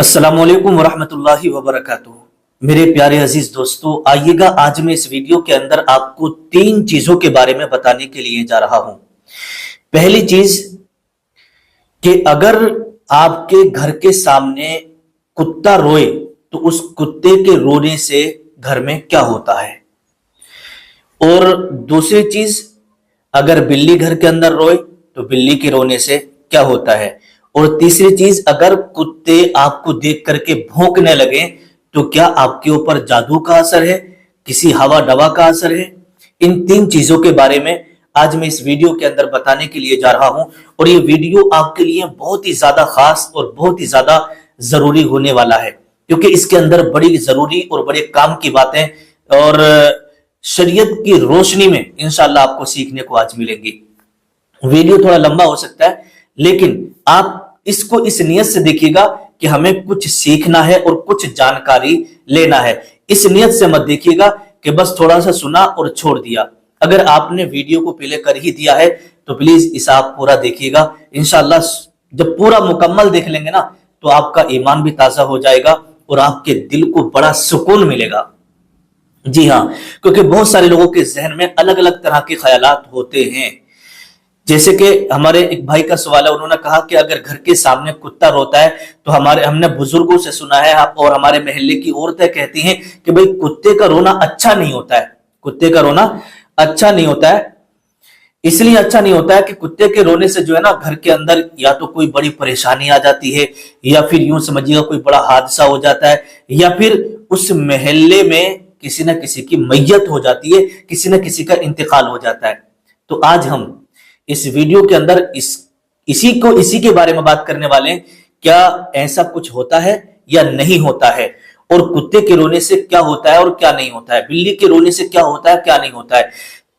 السلام علیکم ورحمۃ اللہ وبرکاتہ۔ میرے پیارے عزیز دوستو، آئیے گا آج میں اس ویڈیو کے اندر آپ کو 3 چیزوں کے بارے میں بتانے کے لیے جا رہا ہوں۔ پہلی چیز کہ اگر آپ کے گھر کے سامنے کتا روئے تو اس کتے کے رونے سے گھر میں کیا ہوتا ہے، اور دوسری چیز اگر بلی گھر کے اندر روئے تو بلی کے رونے سے کیا ہوتا ہے، اور تیسری چیز اگر کتے آپ کو دیکھ کر کے بھونکنے لگیں تو کیا آپ کے اوپر جادو کا اثر ہے، کسی ہوا دوا کا اثر ہے۔ ان 3 چیزوں کے بارے میں آج میں اس ویڈیو کے اندر بتانے کے لیے جا رہا ہوں، اور یہ ویڈیو آپ کے لیے بہت ہی زیادہ خاص اور بہت ہی زیادہ ضروری ہونے والا ہے، کیونکہ اس کے اندر بڑی ضروری اور بڑے کام کی باتیں اور شریعت کی روشنی میں انشاءاللہ آپ کو سیکھنے کو آج ملیں گی۔ ویڈیو تھوڑا لمبا ہو سکتا ہے، لیکن آپ اس کو اس نیت سے دیکھیے گا کہ ہمیں کچھ سیکھنا ہے اور کچھ جانکاری لینا ہے۔ اس نیت سے مت دیکھیے گا کہ بس تھوڑا سا سنا اور چھوڑ دیا۔ اگر آپ نے ویڈیو کو پہلے کر ہی دیا ہے تو پلیز اسے آپ پورا دیکھیے گا۔ انشاءاللہ جب پورا مکمل دیکھ لیں گے نا تو آپ کا ایمان بھی تازہ ہو جائے گا اور آپ کے دل کو بڑا سکون ملے گا۔ جی ہاں، کیونکہ بہت سارے لوگوں کے ذہن میں الگ الگ طرح کے خیالات ہوتے ہیں۔ جیسے کہ ہمارے ایک بھائی کا سوال ہے، انہوں نے کہا کہ اگر گھر کے سامنے کتا روتا ہے تو ہم نے بزرگوں سے سنا ہے اور ہمارے محلے کی عورتیں کہتی ہیں کہ بھئی کتے کا رونا اچھا نہیں ہوتا ہے۔ کتے کا رونا اچھا نہیں ہوتا ہے، اس لیے اچھا نہیں ہوتا ہے کہ کتے کے رونے سے جو ہے نا گھر کے اندر یا تو کوئی بڑی پریشانی آ جاتی ہے، یا پھر یوں سمجھیے گا کوئی بڑا حادثہ ہو جاتا ہے، یا پھر اس محلے میں کسی نہ کسی کی میت ہو جاتی ہے، کسی نہ کسی کا انتقال ہو جاتا ہے۔ تو آج ہم اس ویڈیو کے اندر اسی کے بارے میں بات کرنے والے ہیں، کیا ایسا کچھ ہوتا ہے یا نہیں ہوتا ہے، اور کتے کے رونے سے کیا ہوتا ہے اور کیا نہیں ہوتا ہے، بلی کے رونے سے کیا ہوتا ہے کیا نہیں ہوتا ہے۔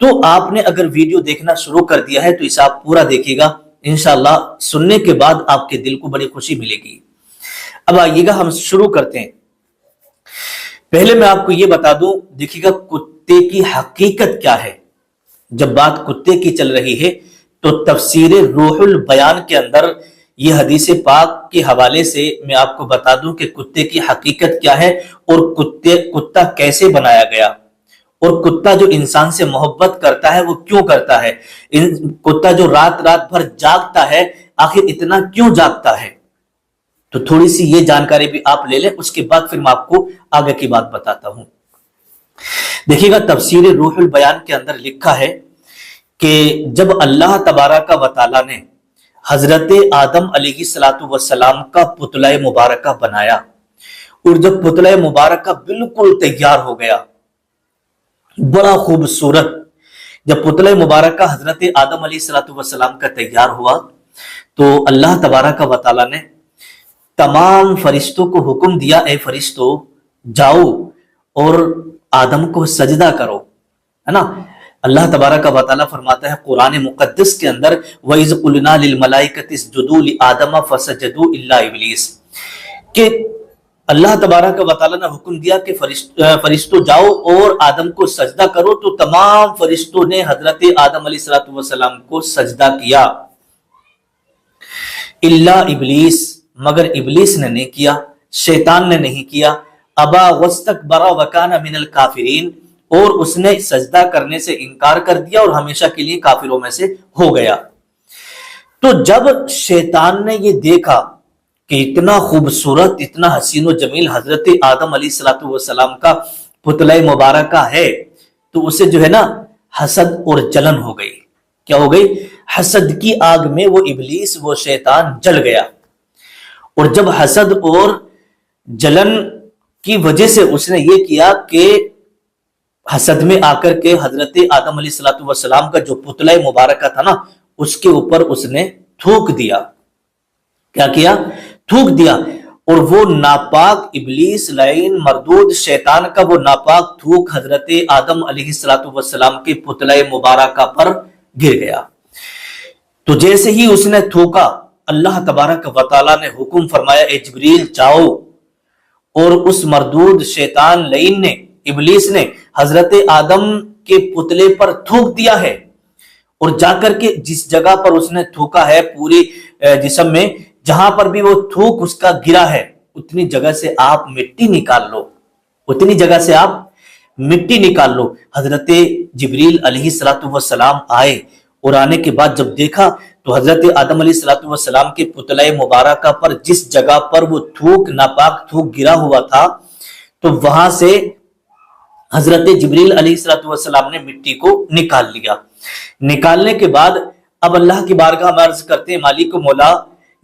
تو آپ نے اگر ویڈیو دیکھنا شروع کر دیا ہے تو اسے آپ پورا دیکھیے گا، انشاءاللہ سننے کے بعد آپ کے دل کو بڑی خوشی ملے گی۔ اب آئیے گا ہم شروع کرتے ہیں۔ پہلے میں آپ کو یہ بتا دوں، دیکھیے گا کتے کی حقیقت کیا ہے۔ جب بات کتے کی چل رہی ہے تو تفسیر روح البیان کے اندر یہ حدیث پاک کے حوالے سے میں آپ کو بتا دوں کہ کتے کی حقیقت کیا ہے، اور کتا کیسے بنایا گیا، اور کتا جو انسان سے محبت کرتا ہے وہ کیوں کرتا ہے، کتا جو رات بھر جاگتا ہے آخر اتنا کیوں جاگتا ہے۔ تو تھوڑی سی یہ جانکاری بھی آپ لے لیں، اس کے بعد پھر میں آپ کو آگے کی بات بتاتا ہوں۔ دیکھیے گا تفسیر روح البیان کے اندر لکھا ہے کہ جب اللہ تبارک و تعالیٰ نے حضرت آدم علیہ السلام کا پتلہ مبارکہ بنایا، اور جب پتلہ مبارکہ بالکل تیار ہو گیا، بڑا خوبصورت، جب پتلہ مبارکہ حضرت آدم علیہ السلام کا تیار ہوا تو اللہ تبارک و تعالیٰ نے تمام فرشتوں کو حکم دیا، اے فرشتوں جاؤ اور آدم کو سجدہ کرو، ہے نا۔ اللہ تبارک و تعالیٰ فرماتا ہے قرآن مقدس کے اندر وَإِذْ قُلْنَا لِلْمَلَائِكَةِ اسْجُدُوا لِآدَمَ فَسَجَدُوا إِلَّا إِبْلِيسَ، کہ اللہ تبارک و تعالیٰ نے حکم دیا کہ فرشتوں جاؤ اور آدم کو سجدہ کرو، تو تمام فرشتوں نے حضرت آدم علیہ السلام کو سجدہ کیا، الا ابلیس، مگر ابلیس نے نہیں کیا، شیطان نے نہیں کیا، ابا واستکبر وکان من الکافرین، اور اس نے سجدہ کرنے سے انکار کر دیا اور ہمیشہ کے لیے کافروں میں سے ہو گیا۔ تو جب شیطان نے یہ دیکھا کہ اتنا خوبصورت، اتنا حسین و جمیل حضرت آدم علیہ السلام کا پتلہ مبارکہ ہے، تو اسے جو ہے نا حسد اور جلن ہو گئی۔ کیا ہو گئی؟ حسد کی آگ میں وہ ابلیس، وہ شیطان جل گیا، اور جب حسد اور جلن کی وجہ سے اس نے یہ کیا کہ حسد میں آ کر کے حضرت آدم علیہ السلام کا جو پتلہ مبارکہ تھا نا اس کے اوپر اس نے تھوک دیا۔ کیا کیا؟ تھوک دیا، اور وہ ناپاک ابلیس لعین مردود شیطان کا وہ ناپاک تھوک حضرت آدم علیہ السلام کے پتلہ مبارکہ پر گر گیا۔ تو جیسے ہی اس نے تھوکا، اللہ تبارک و تعالیٰ نے حکم فرمایا اے جبریل جاؤ، اور اس مردود شیطان لعین نے، ابلیس نے حضرت آدم کے پتلے پر تھوک دیا ہے، اور جا کر کے جس جگہ پر اس نے تھوکا ہے پوری جسم میں، جہاں پر بھی وہ تھوک اس کا گرا ہے उतनी जगह से आप मिट्टी निकाल लो, उतनी जगह से आप मिट्टी निकाल लो। हजरत जिब्रील अलैहिस्सलातु वस्सलाम आए और आने के बाद जब देखा तो हजरत आदम अलैहिस्सलातु वस्सलाम के पुतले मुबारक पर जिस जगह पर वो थूक, नापाक थूक गिरा हुआ था, तो वहां से हजरत जिब्रील अलैहिस्सलातु वस्सलाम ने मिट्टी को निकाल लिया। निकालने के बाद अब अल्लाह की बारगाह में अर्ज करते हैं, मालिक मौला,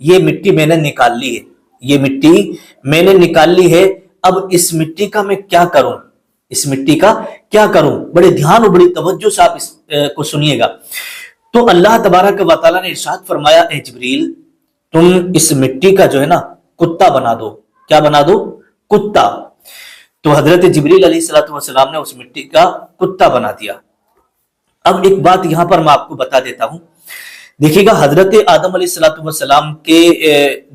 ये मिट्टी मैंने निकाल ली है, ये मिट्टी मैंने निकाल ली है, अब इस मिट्टी का मैं क्या करूं, इस मिट्टी का क्या करूं। बड़े ध्यान और बड़ी तवज्जो से आप इसको सुनिएगा। तो अल्लाह तबारक व तआला ने इरशाद फरमाया, ए जिब्रील, तुम इस मिट्टी का जो है ना कुत्ता बना दो। क्या बना दो? कुत्ता। तो हजरत जिब्रील अलैहिस्सलातु वस्सलाम ने उस मिट्टी का कुत्ता बना दिया। अब एक बात यहां पर मैं आपको बता देता हूं, देखिएगा, हजरत आदम अलैहिस्सलातु वस्सलाम के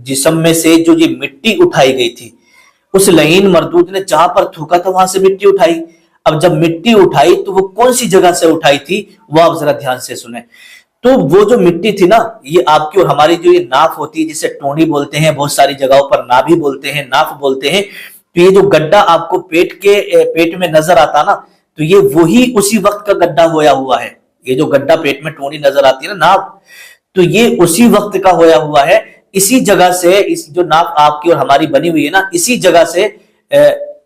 जिस्म में से जो ये मिट्टी उठाई गई थी, उस लईन मरदूद ने जहां पर थूका था वहां से मिट्टी उठाई। अब जब मिट्टी उठाई तो वो कौन सी जगह से उठाई थी, वो आप जरा ध्यान से सुने। तो वो जो मिट्टी थी ना, ये आपकी और हमारी जो ये नाफ होती है, जिसे टोनी बोलते हैं, बहुत सारी जगहों पर नाभि बोलते हैं, नाफ बोलते हैं। तो ये जो गड्ढा आपको पेट में नजर आता ना, तो ये वही उसी वक्त का गड्ढा होया हुआ है। ये जो गड्ढा पेट में टोनी नजर आती है ना, नाफ, तो ये उसी वक्त का होया हुआ है। इसी जगह से, इस जो नाफ आपकी और हमारी बनी हुई है ना, इसी जगह से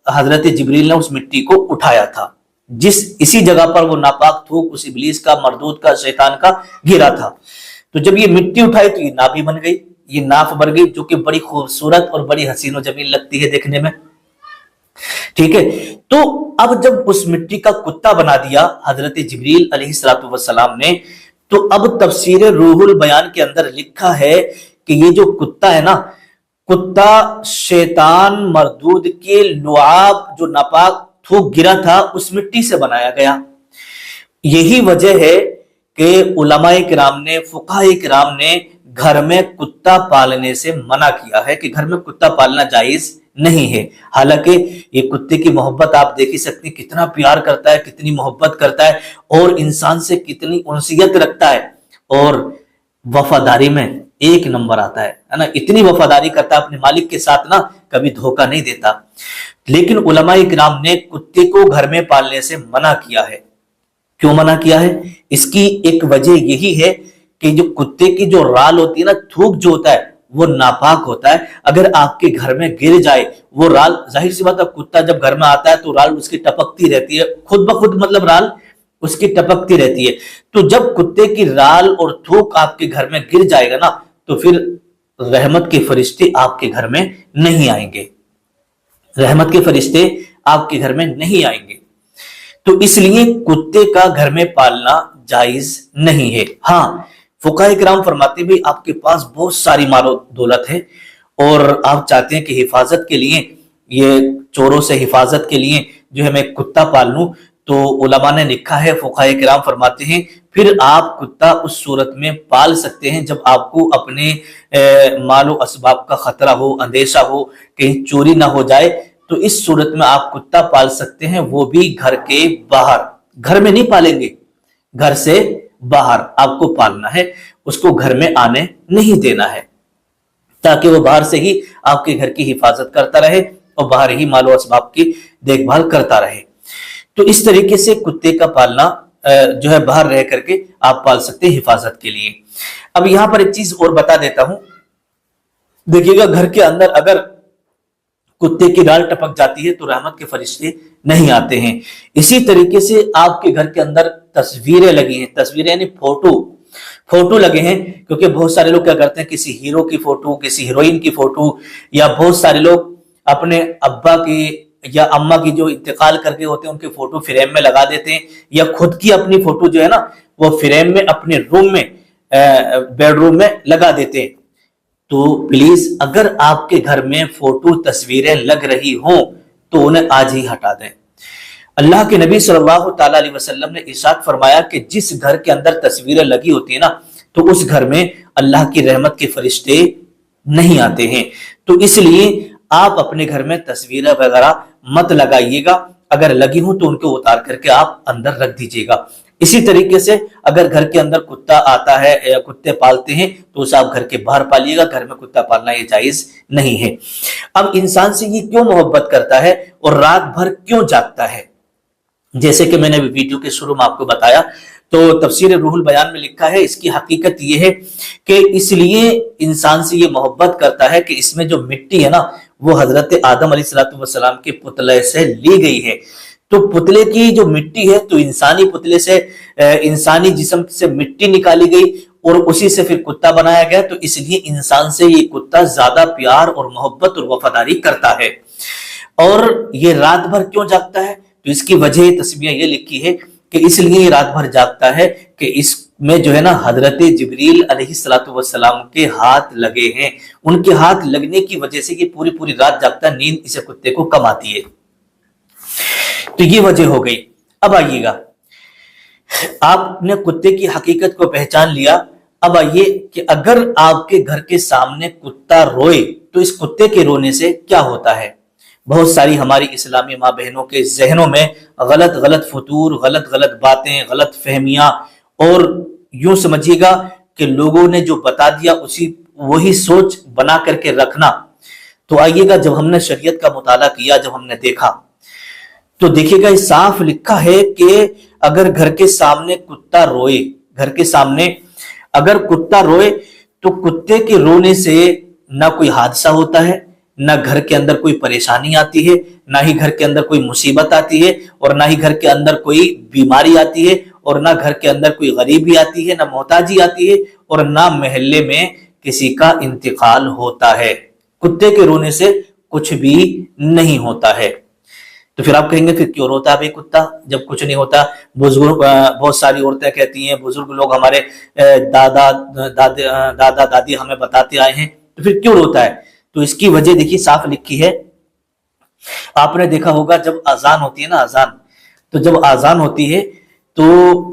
हजरत जिब्रील ने उस मिट्टी को उठाया था, इसी जगह पर वो नापाक थूक उस इब्लीस का, मरदूद का, शैतान का गिरा था। तो जब ये मिट्टी उठाई तो ये नाभि बन गई, ये नाफ बन गई, जो कि बड़ी खूबसूरत और बड़ी हसीन और जमील लगती है देखने में। ठीक है, तो अब जब उस मिट्टी का कुत्ता बना दिया हजरत जिब्रील अलैहिस्सलातु वस्सलाम ने, तो अब तफसीर रूहुल बयान के अंदर लिखा है कि ये जो कुत्ता है ना, कुत्ता शैतान मरदूद के लुआब, जो नापाक थूक गिरा था, उस मिट्टी से बनाया गया। यही वजह है कि उलमाए किराम ने, फुकाहे किराम ने घर में कुत्ता पालने से मना किया है कि घर में कुत्ता पालना जायज नहीं है। हालांकि ये कुत्ते की मोहब्बत आप देख ही सकते हैं, कितना प्यार करता है, कितनी मोहब्बत करता है और इंसान से कितनी उनसियत रखता है, और वफादारी में एक नंबर आता है ना। इतनी वफादारी करता है अपने मालिक के साथ ना, कभी धोखा नहीं देता। लेकिन उलमाए किराम ने कुत्ते को घर में पालने से मना किया है। क्यों मना किया है? इसकी एक वजह यही है कि जो कुत्ते की जो राल होती है ना, थूक जो होता है, वो नापाक होता है। अगर आपके घर में गिर जाए वो राल, जाहिर सी बात है, कुत्ता जब घर में आता है तो राल उसकी टपकती रहती है, खुद ब खुद, मतलब राल उसकी टपकती रहती है। तो जब कुत्ते की राल और थूक आपके घर में गिर जाएगा ना, तो फिर रहमत के फरिश्ते आपके घर में नहीं आएंगे, रहमत के फरिश्ते आपके घर में नहीं आएंगे। तो इसलिए कुत्ते का घर में पालना जायज नहीं है। हाँ, फुकाहे किराम फरमाते भी, आपके पास बहुत सारी मालो दौलत है और आप चाहते हैं कि हिफाजत के लिए, ये चोरों से हिफाजत के लिए जो है मैं कुत्ता पाल लूं, तो उलमा ने लिखा है, फुकाहे किराम फरमाते हैं, फिर आप कुत्ता उस सूरत में पाल सकते हैं जब आपको अपने मालो असबाब का खतरा हो, अंदेशा हो, कहीं चोरी ना हो जाए, तो इस सूरत में आप कुत्ता पाल सकते हैं, वो भी घर के बाहर। घर में नहीं पालेंगे, घर से बाहर आपको पालना है, उसको घर में आने नहीं देना है, ताकि वो बाहर से ही आपके घर की हिफाजत करता रहे और बाहर ही मालो असबाब की देखभाल करता रहे। तो इस तरीके से कुत्ते का पालना जो है बाहर रह करके आप पाल सकते हैं हिफाजत के लिए। अब यहां पर एक चीज और बता देता हूं, देखिएगा, घर के अंदर अगर कुत्ते की राल टपक जाती है तो रहमत के फरिश्ते नहीं आते हैं। इसी तरीके से आपके घर के अंदर तस्वीरें लगी हैं, तस्वीरें यानी फोटो लगे हैं, क्योंकि बहुत सारे लोग क्या करते हैं, किसी हीरो की फोटो, किसी हीरोइन की फोटो, या बहुत सारे लोग अपने अब्बा की या अम्मा की जो इंतकाल करके होते हैं उनके फोटो फ्रेम में लगा देते हैं, या खुद की अपनी फोटो जो है ना वो फ्रेम में अपने रूम में, बेडरूम में लगा देते हैं। तो प्लीज, अगर आपके घर में फोटो तस्वीरें लग रही हों तो उन्हें आज ही हटा दें। अल्लाह के नबी सल्लल्लाहु ताला अलैहि वसल्लम ने इरशाद फरमाया कि जिस घर के अंदर तस्वीरें लगी होती है ना, तो उस घर में अल्लाह की रहमत के फरिश्ते नहीं आते हैं। तो इसलिए आप अपने घर में तस्वीरें वगैरह मत लगाइएगा, अगर लगी हो तो उनको उतार करके आप अंदर रख दीजिएगा। اسی طریقے سے اگر گھر کے اندر کتا آتا ہے یا کتے پالتے ہیں تو اسے آپ گھر کے باہر پالیے گا، گھر میں کتا پالنا یہ جائز نہیں ہے۔ اب انسان سے یہ کیوں محبت کرتا ہے اور رات بھر کیوں جاگتا ہے؟ جیسے کہ میں نے ویڈیو کے شروع میں آپ کو بتایا، تو تفسیر روح البیان میں لکھا ہے، اس کی حقیقت یہ ہے کہ اس لیے انسان سے یہ محبت کرتا ہے کہ اس میں جو مٹی ہے نا وہ حضرت آدم علیہ السلام کے پتلے سے لی گئی ہے۔ تو پتلے کی جو مٹی ہے تو انسانی پتلے سے انسانی جسم سے مٹی نکالی گئی اور اسی سے پھر کتا بنایا گیا، تو اس لیے انسان سے یہ کتا زیادہ پیار اور محبت اور وفاداری کرتا ہے۔ اور یہ رات بھر کیوں جاگتا ہے؟ تو اس کی وجہ تسمیہ یہ لکھی ہے کہ اس لیے یہ رات بھر جاگتا ہے کہ اس میں جو ہے نا حضرت جبریل علیہ السلام کے ہاتھ لگے ہیں، ان کے ہاتھ لگنے کی وجہ سے یہ پوری رات جاگتا ہے، نیند اسے کتے کو کم آتی ہے۔ تو یہ وجہ ہو گئی۔ اب آئیے گا، آپ نے کتے کی حقیقت کو پہچان لیا، اب آئیے کہ اگر آپ کے گھر کے سامنے کتا روئے تو اس کتے کے رونے سے کیا ہوتا ہے؟ بہت ساری ہماری اسلامی ماں بہنوں کے ذہنوں میں غلط فطور، غلط باتیں، غلط فہمیاں، اور یوں سمجھیے گا کہ لوگوں نے جو بتا دیا وہی سوچ بنا کر کے رکھنا۔ تو آئیے گا، جب ہم نے شریعت کا مطالعہ کیا، جب ہم نے دیکھا تو دیکھیے گا صاف لکھا ہے کہ اگر گھر کے سامنے کتا روئے، گھر کے سامنے اگر کتا روئے تو کتے کے رونے سے نہ کوئی حادثہ ہوتا ہے، نہ گھر کے اندر کوئی پریشانی آتی ہے، نہ ہی گھر کے اندر کوئی مصیبت آتی ہے، اور نہ ہی گھر کے اندر کوئی بیماری آتی ہے، اور نہ گھر کے اندر کوئی غریبی آتی ہے، نہ محتاجی آتی ہے، اور نہ محلے میں کسی کا انتقال ہوتا ہے۔ کتے کے رونے سے کچھ بھی نہیں ہوتا ہے۔ تو پھر آپ کہیں گے پھر کیوں روتا ہے بھائی کتا جب کچھ نہیں ہوتا؟ بزرگ بہت ساری عورتیں کہتی ہیں، بزرگ لوگ ہمارے دادا دادی ہمیں بتاتے آئے ہیں، تو پھر کیوں روتا ہے؟ تو اس کی وجہ دیکھیے صاف لکھی ہے۔ آپ نے دیکھا ہوگا جب اذان ہوتی ہے نا، اذان، تو جب اذان ہوتی ہے تو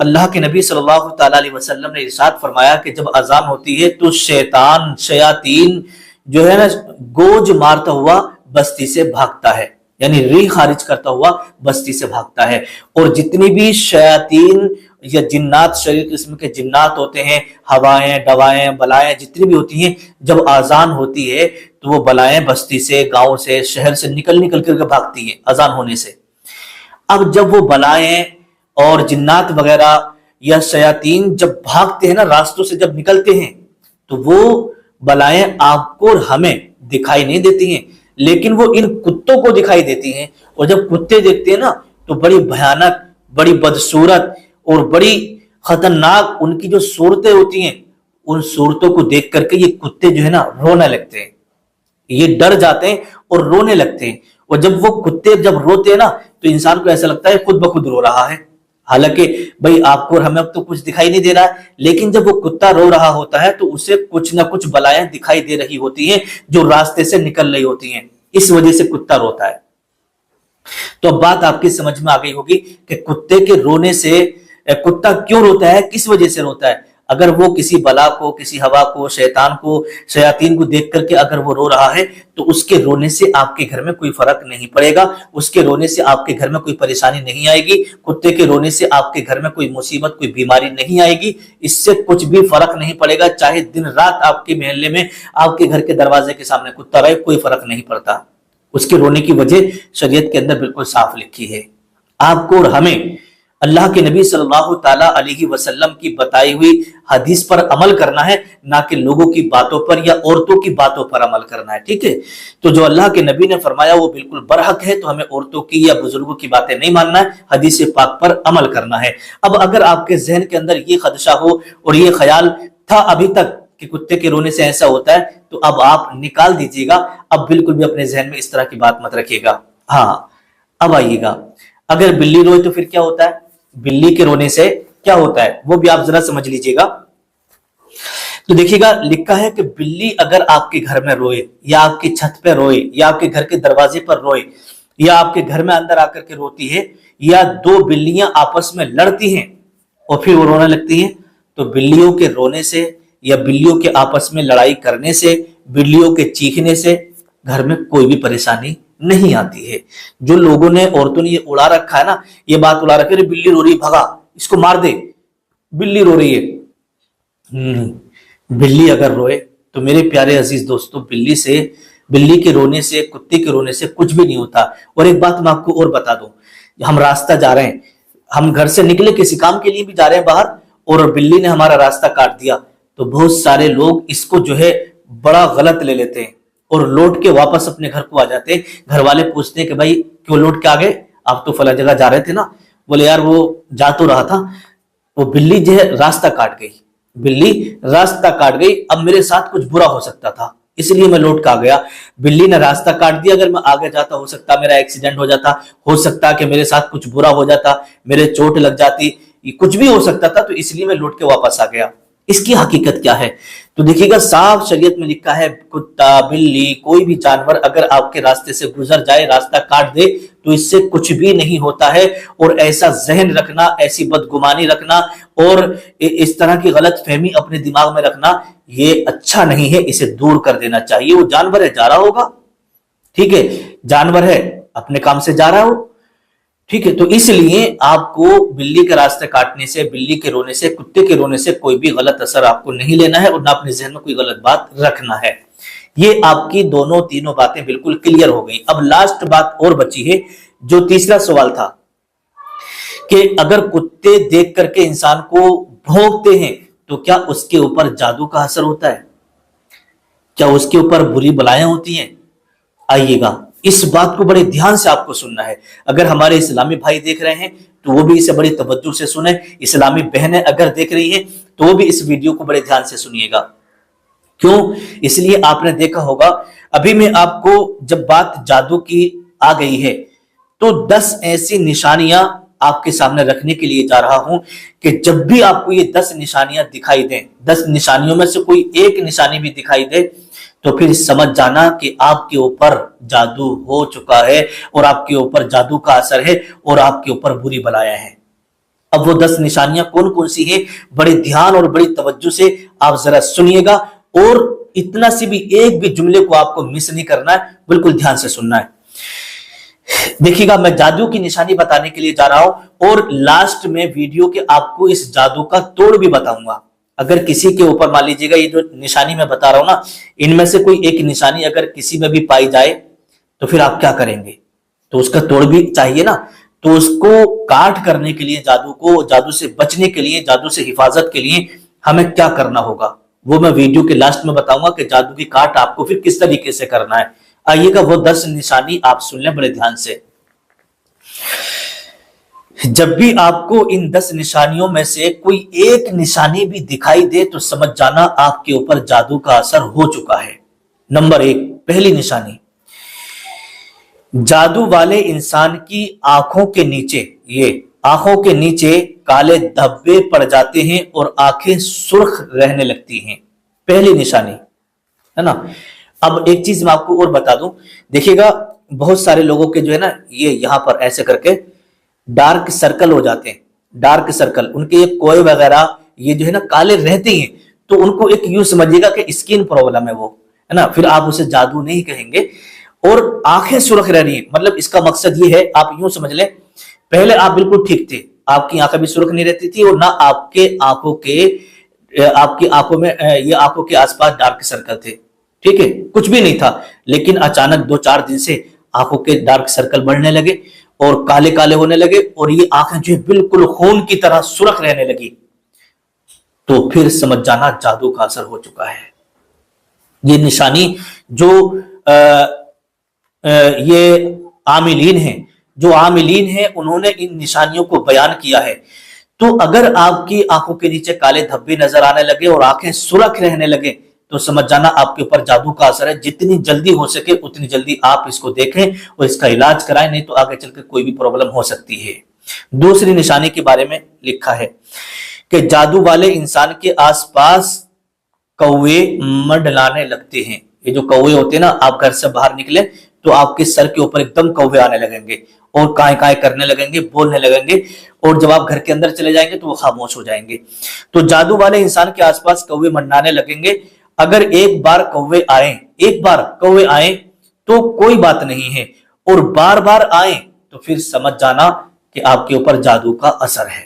اللہ کے نبی صلی اللہ تعالی علیہ وسلم نے ارشاد فرمایا کہ جب اذان ہوتی ہے تو شیاطین جو ہے نا گوج مارتا ہوا بستی سے بھاگتا ہے، یعنی ریح خارج کرتا ہوا بستی سے بھاگتا ہے۔ اور جتنی بھی شیاطین یا جنات، شریر قسم کے جنات ہوتے ہیں، ہوائیں، دوائیں، بلائیں جتنی بھی ہوتی ہیں، جب اذان ہوتی ہے تو وہ بلائیں بستی سے، گاؤں سے، شہر سے نکل کر کے بھاگتی ہیں اذان ہونے سے۔ اب جب وہ بلائیں اور جنات وغیرہ یا شیاطین جب بھاگتے ہیں نا، راستوں سے جب نکلتے ہیں، تو وہ بلائیں آپ کو اور ہمیں دکھائی نہیں دیتی ہیں، لیکن وہ ان کتوں کو دکھائی دیتی ہیں۔ اور جب کتے دیکھتے ہیں نا تو بڑی بھیانک، بڑی بدصورت اور بڑی خطرناک ان کی جو صورتیں ہوتی ہیں، ان صورتوں کو دیکھ کر کے یہ کتے جو ہے نا رونے لگتے ہیں، یہ ڈر جاتے ہیں اور رونے لگتے ہیں۔ اور جب وہ کتے جب روتے ہیں نا تو انسان کو ایسا لگتا ہے خود بخود رو رہا ہے، حالانکہ بھائی آپ کو اور ہمیں اب تو کچھ دکھائی نہیں دے رہا ہے، لیکن جب وہ کتا رو رہا ہوتا ہے تو اسے کچھ نہ کچھ بلائیں دکھائی دے رہی ہوتی ہیں جو راستے سے نکل رہی ہوتی ہیں، اس وجہ سے کتا روتا ہے۔ تو اب بات آپ کی سمجھ میں آ گئی ہوگی کہ کتے کے رونے سے کتا کیوں روتا ہے، کس وجہ سے روتا ہے۔ اگر وہ کسی بلا کو، کسی ہوا کو، شیطان کو، شیاطین کو دیکھ کر کے اگر وہ رو رہا ہے تو اس کے رونے سے آپ کے گھر میں کوئی فرق نہیں پڑے گا، اس کے رونے سے آپ کے گھر میں کوئی پریشانی نہیں آئے گی، کتے کے رونے سے آپ کے گھر میں کوئی مصیبت، کوئی بیماری نہیں آئے گی، اس سے کچھ بھی فرق نہیں پڑے گا۔ چاہے دن رات آپ کے محلے میں، آپ کے گھر کے دروازے کے سامنے کتا رہے، کوئی فرق نہیں پڑتا۔ اس کے رونے کی وجہ شریعت کے اندر بالکل صاف لکھی ہے۔ آپ کو اور ہمیں اللہ کے نبی صلی اللہ تعالی علیہ وسلم کی بتائی ہوئی حدیث پر عمل کرنا ہے، نہ کہ لوگوں کی باتوں پر یا عورتوں کی باتوں پر عمل کرنا ہے، ٹھیک ہے؟ تو جو اللہ کے نبی نے فرمایا وہ بالکل برحق ہے، تو ہمیں عورتوں کی یا بزرگوں کی باتیں نہیں ماننا ہے، حدیث پاک پر عمل کرنا ہے۔ اب اگر آپ کے ذہن کے اندر یہ خدشہ ہو اور یہ خیال تھا ابھی تک کہ کتے کے رونے سے ایسا ہوتا ہے، تو اب آپ نکال دیجیے گا، اب بالکل بھی اپنے ذہن میں اس طرح کی بات مت رکھیے گا۔ ہاں، اب آئیے گا، اگر بلی روئے تو پھر کیا ہوتا ہے؟ بلی کے رونے سے کیا ہوتا ہے وہ بھی آپ ذرا سمجھ لیجیے گا۔ تو دیکھیے گا لکھا ہے کہ بلی اگر آپ کے گھر میں روئے، یا آپ کی چھت پہ روئے، یا آپ کے گھر کے دروازے پر روئے، یا آپ کے گھر میں اندر آ کر کے روتی ہے، یا دو بلیاں آپس میں لڑتی ہیں اور پھر وہ رونے لگتی ہیں، تو بلیوں کے رونے سے یا بلیوں کے آپس میں لڑائی کرنے سے، بلیوں کے چیخنے سے گھر میں کوئی بھی پریشانی نہیں آتی ہے۔ جو لوگوں نے، عورتوں نے یہ اڑا رکھا ہے نا، یہ بات اڑا رکھی ہے بلی رو رہی بھگا، اس کو مار دے، بلی رو رہی ہے۔ بلی اگر روئے تو میرے پیارے عزیز دوستو، بلی کے رونے سے، کتے کے رونے سے کچھ بھی نہیں ہوتا۔ اور ایک بات میں آپ کو اور بتا دوں، ہم راستہ جا رہے ہیں، ہم گھر سے نکلے کسی کام کے لیے بھی جا رہے ہیں باہر، اور بلی نے ہمارا راستہ کاٹ دیا، تو بہت سارے لوگ اس کو جو ہے بڑا غلط لے لیتے ہیں اور لوٹ کے واپس اپنے گھر کو آ جاتے ہیں۔ گھر والے پوچھتے ہیں کہ بھائی کیوں لوٹ کے آ گئے؟ آپ تو فلاں جگہ جا رہے تھے نا۔ بولے یار وہ جا تو رہا تھا، وہ بلی جو ہے راستہ کاٹ گئی، بلی راستہ کاٹ گئی، اب میرے ساتھ کچھ برا ہو سکتا تھا اس لیے میں لوٹ کے آ گیا۔ بلی نے راستہ کاٹ دیا، اگر میں آگے جاتا ہو سکتا میرا ایکسیڈنٹ ہو جاتا، ہو سکتا کہ میرے ساتھ کچھ برا ہو جاتا، میرے چوٹ لگ جاتی، کچھ بھی ہو سکتا تھا، تو اس لیے میں لوٹ کے واپس آ گیا۔ اس کی حقیقت کیا ہے تو دیکھیے گا، صاف شریعت میں لکھا ہے کتا، بلی، کوئی بھی جانور اگر آپ کے راستے سے گزر جائے، راستہ کاٹ دے، تو اس سے کچھ بھی نہیں ہوتا ہے۔ اور ایسا ذہن رکھنا، ایسی بدگمانی رکھنا اور اس طرح کی غلط فہمی اپنے دماغ میں رکھنا، یہ اچھا نہیں ہے، اسے دور کر دینا چاہیے۔ وہ جانور ہے، جا رہا ہوگا، ٹھیک ہے، جانور ہے، اپنے کام سے جا رہا ہو، ٹھیک ہے، تو اس لیے آپ کو بلی کے راستے کاٹنے سے، بلی کے رونے سے، کتے کے رونے سے کوئی بھی غلط اثر آپ کو نہیں لینا ہے اور نہ اپنے ذہن میں کوئی غلط بات رکھنا ہے۔ یہ آپ کی تینوں باتیں بالکل کلیئر ہو گئی۔ اب لاسٹ بات اور بچی ہے، جو تیسرا سوال تھا کہ اگر کتے دیکھ کر کے انسان کو بھونکتے ہیں تو کیا اس کے اوپر جادو کا اثر ہوتا ہے؟ کیا اس کے اوپر بری بلائیں ہوتی ہیں؟ آئیے گا، اس بات کو بڑے دھیان سے آپ کو سننا ہے۔ اگر ہمارے اسلامی بھائی دیکھ رہے ہیں تو وہ بھی اسے بڑی توجہ سے سنیں، اسلامی بہنیں اگر دیکھ رہی ہیں تو وہ بھی اس ویڈیو کو بڑے دھیان سے سنیے گا۔ کیوں؟ اس لیے آپ نے دیکھا ہوگا، ابھی میں آپ کو جب بات جادو کی آ گئی ہے تو 10 ایسی نشانیاں آپ کے سامنے رکھنے کے لیے جا رہا ہوں کہ جب بھی آپ کو یہ 10 نشانیاں دکھائی دیں، 10 نشانیوں میں سے کوئی ایک نشانی بھی دکھائی دے، تو پھر سمجھ جانا کہ آپ کے اوپر جادو ہو چکا ہے اور آپ کے اوپر جادو کا اثر ہے اور آپ کے اوپر بری بلائیں ہیں۔ اب وہ 10 نشانیاں کون کون سی ہیں، بڑے دھیان اور بڑی توجہ سے آپ ذرا سنیے گا، اور اتنا سی بھی ایک بھی جملے کو آپ کو مس نہیں کرنا ہے، بالکل دھیان سے سننا ہے۔ دیکھیے گا، میں جادو کی نشانی بتانے کے لیے جا رہا ہوں اور لاسٹ میں ویڈیو کے آپ کو اس جادو کا توڑ بھی بتاؤں گا۔ اگر کسی کے اوپر مان لیجیے گا، یہ جو نشانی میں بتا رہا ہوں نا، ان میں سے کوئی ایک نشانی اگر کسی میں بھی پائی جائے تو پھر آپ کیا کریں گے؟ تو اس کا توڑ بھی چاہیے نا، تو اس کو کاٹ کرنے کے لیے، جادو سے بچنے کے لیے، جادو سے حفاظت کے لیے ہمیں کیا کرنا ہوگا، وہ میں ویڈیو کے لاسٹ میں بتاؤں گا کہ جادو کی کاٹ آپ کو پھر کس طریقے سے کرنا ہے۔ آئیے گا، وہ 10 نشانی آپ سن لیں بڑے دھیان سے۔ جب بھی آپ کو ان 10 نشانیوں میں سے کوئی ایک نشانی بھی دکھائی دے تو سمجھ جانا آپ کے اوپر جادو کا اثر ہو چکا ہے۔ نمبر 1، پہلی نشانی، جادو والے انسان کی آنکھوں کے نیچے، یہ آنکھوں کے نیچے کالے دھبے پڑ جاتے ہیں اور آنکھیں سرخ رہنے لگتی ہیں۔ پہلی نشانی ہے نا۔ اب ایک چیز میں آپ کو اور بتا دوں، دیکھیے گا بہت سارے لوگوں کے جو ہے نا، یہ یہاں پر ایسے کر کے ڈارک سرکل ہو جاتے ہیں، ڈارک سرکل، ان کے یہ کوئے وغیرہ یہ جو ہے نا کالے رہتے ہیں، تو ان کو ایک یوں سمجھیے گا کہ اسکن پرابلم ہے وہ، ہے نا، پھر آپ اسے جادو نہیں کہیں گے۔ اور آنکھیں سرخ رہ رہی ہیں، مطلب اس کا مقصد یہ ہے، آپ یوں سمجھ لیں، پہلے آپ بالکل ٹھیک تھے، آپ کی آنکھیں بھی سرخ نہیں رہتی تھی اور نہ آپ کی آنکھوں میں یہ آنکھوں کے آس پاس ڈارک سرکل تھے، ٹھیک ہے، کچھ بھی نہیں تھا، لیکن اچانک 2-4 دن سے آنکھوں کے ڈارک سرکل بڑھنے لگے اور کالے کالے ہونے لگے اور یہ آنکھیں جو ہے بالکل خون کی طرح سرخ رہنے لگی، تو پھر سمجھ جانا جادو کا اثر ہو چکا ہے۔ یہ نشانی جو یہ عاملین ہیں انہوں نے ان نشانیوں کو بیان کیا ہے۔ تو اگر آپ کی آنکھوں کے نیچے کالے دھبے نظر آنے لگے اور آنکھیں سرخ رہنے لگے تو سمجھ جانا آپ کے اوپر جادو کا اثر ہے۔ جتنی جلدی ہو سکے اتنی جلدی آپ اس کو دیکھیں اور اس کا علاج کرائیں، نہیں تو آگے چل کے کوئی بھی پرابلم ہو سکتی ہے۔ دوسری نشانی کے بارے میں لکھا ہے کہ جادو والے انسان کے آس پاس کوے منڈلانے لگتے ہیں۔ یہ جو کوے ہوتے ہیں نا، آپ گھر سے باہر نکلے تو آپ کے سر کے اوپر ایک دم کوے آنے لگیں گے اور کائیں کائیں کرنے لگیں گے، بولنے لگیں گے، اور جب آپ گھر کے اندر چلے جائیں گے تو وہ خاموش ہو جائیں گے۔ تو جادو والے انسان کے آس پاس کوے منڈلانے لگیں گے۔ اگر ایک بار کوے آئیں تو کوئی بات نہیں ہے، اور بار بار آئیں تو پھر سمجھ جانا کہ آپ کے اوپر جادو کا اثر ہے۔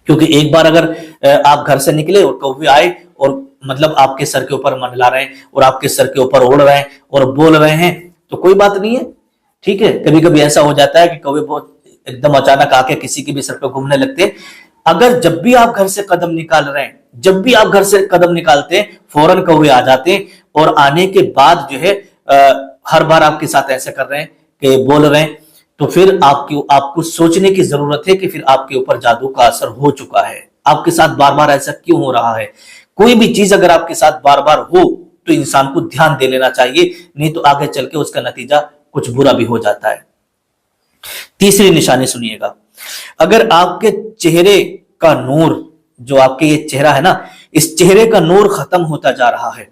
क्योंकि एक बार अगर आप घर से निकले और कौवे आए और मतलब आपके सर के ऊपर मंडला रहे हैं और आपके सर के ऊपर उड़ रहे हैं और बोल रहे हैं तो कोई बात नहीं है, ठीक है। कभी कभी ऐसा हो जाता है कि कौवे बहुत एकदम अचानक आके किसी के भी सर पे घूमने लगते हैं। अगर जब भी आप घर से कदम निकाल रहे हैं, जब भी आप घर से कदम निकालते हैं, फौरन कौवे आ जाते हैं और आने के बाद जो है हर बार आपके साथ ऐसा कर रहे हैं कि बोल रहे हैं, तो फिर आपको सोचने की जरूरत है कि फिर आपके ऊपर जादू का असर हो चुका है। आपके साथ बार बार ऐसा क्यों हो रहा है? कोई भी चीज अगर आपके साथ बार बार हो तो इंसान को ध्यान दे लेना चाहिए, नहीं तो आगे चल के उसका नतीजा कुछ बुरा भी हो जाता है। तीसरी निशानी सुनिएगा, अगर आपके चेहरे का नूर, जो आपके ये चेहरा है ना, इस चेहरे का नूर खत्म होता जा रहा है